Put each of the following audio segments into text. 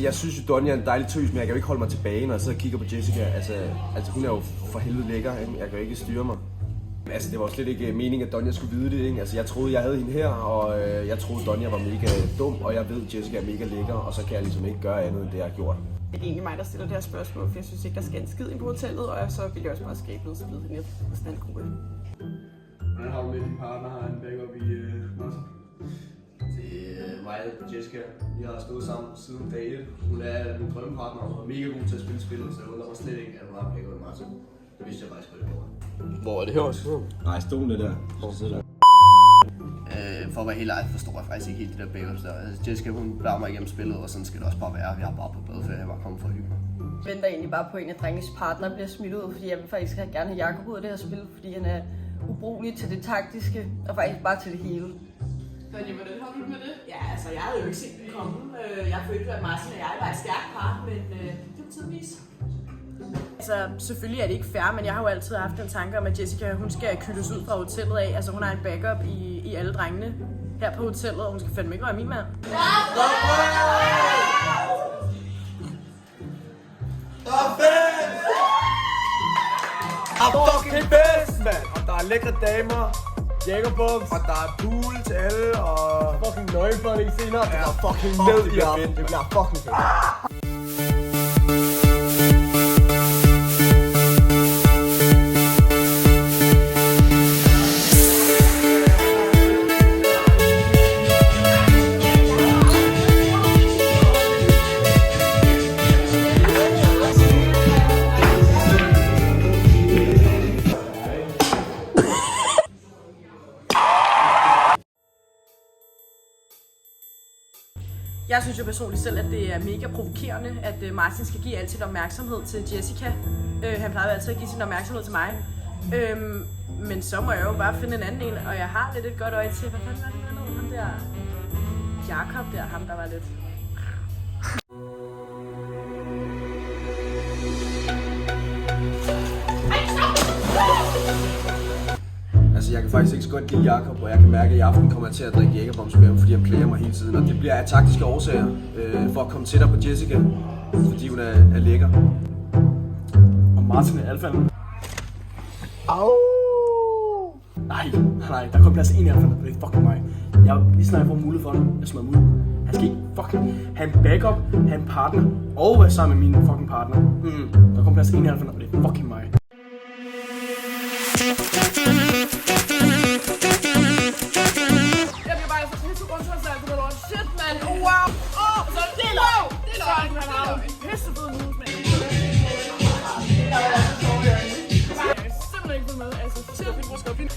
Jeg synes jo, Donja er en dejlig tøs, men jeg kan jo ikke holde mig tilbage, når jeg sidder og kigger på Jessica. Altså hun er jo for helvede lækker, ikke? Jeg kan jo ikke styre mig. Altså, det var slet ikke meningen, at Donja skulle vide det, ikke? Altså, jeg troede, jeg havde hende her, og jeg troede, Donja var mega dum, og jeg ved, at Jessica er mega lækker, og så kan jeg ligesom ikke gøre andet, end det, jeg har gjort. Det er egentlig mig, der stiller det her spørgsmål, for jeg synes ikke, der skal en skid ind på hotellet, og så vil jeg også bare skabe noget så videre hende på sådan en gruppe. Hvordan har du med, at din partner har en backup i Martin? Det er mig og Jessica. Vi har stået sammen siden dag 1. Hun er min drømmepartner, og er mega god til at spille spillet, så jeg undrer mig slet ikke, at hun har en backup i Martin. Det vidste jeg faktisk godt i går. Hvor er det her også? Nej, stolen er der. For at være helt ærlig, forstår jeg faktisk ikke helt det der backups der. Altså, Jessica, hun bærer mig igennem spillet, og sådan skal det også bare være. Jeg har bare på badeferie, jeg var kommet for at hygge mig. Jeg venter egentlig bare på, at en af drengens partner bliver smidt ud, fordi jeg vil faktisk gerne have Jakob ud af det her spil, fordi han er ubrugelig til det taktiske, og faktisk bare til det hele. Donja, hvordan har du det med det? Ja, altså jeg havde jo ikke set den komme. Jeg følte, at Martin og jeg var et stærkt par, men det var tidligvis. Altså, selvfølgelig er det ikke fair, men jeg har jo altid haft en tanke om, at Jessica, hun skal kyldes ud fra hotellet af. Altså, hun har en backup i alle drengene her på hotellet, og hun skal fandme ikke være min mand. Fucking bedst, mand! Og der er lækre damer, jægerbums, og der er pool til alle, og fucking nøgenbånding senere. Det er fucking ned i aften. Det bliver fucking fedt. Jeg synes jo personligt selv, at det er mega provokerende, at Martin skal give al sin opmærksomhed til Jessica. Han plejer altid at give sin opmærksomhed til mig. Men så må jeg jo bare finde en anden en, og jeg har lidt et godt øje til, hvad fanden var det, ham der Jakob der, ham der var lidt... Altså, jeg kan faktisk ikke så godt lide Jakob, og jeg kan mærke, at i aften kommer jeg til at drikke jægerbombs med ham, fordi han plager mig hele tiden. Og det bliver af taktiske årsager, for at komme tættere på Jessica, fordi hun er lækker. Og Martin er alfaen. Au! Nej, der er kun plads til en alfaen, det er fucking mig. Lige snart jeg får mulighed for det, jeg smider ham ud. Han skal ikke fucking have en backup, have en partner, og være sammen med min fucking partner. Der er kun plads til en alfaen, og det er fucking mig. Shit, man! Wow! Så det er løg! Det er løg! Han har jo en pissefed mus, mand. Jeg kan simpelthen ikke få med. Altså, til at vi bruger skopin.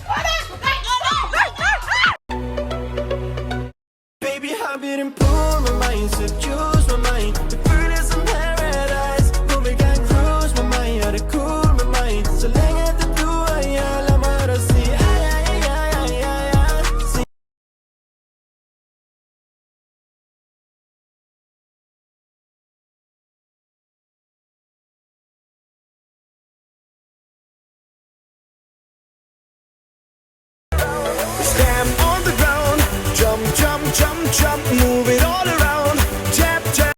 Baby, hop in and pull my mind, seduce my mind. The bird is in paradise. But we can cruise my mind, ja, det cool med mig. Så længe det du og jeg, lad mig da sige. Stand on the ground, jump, jump, jump, jump.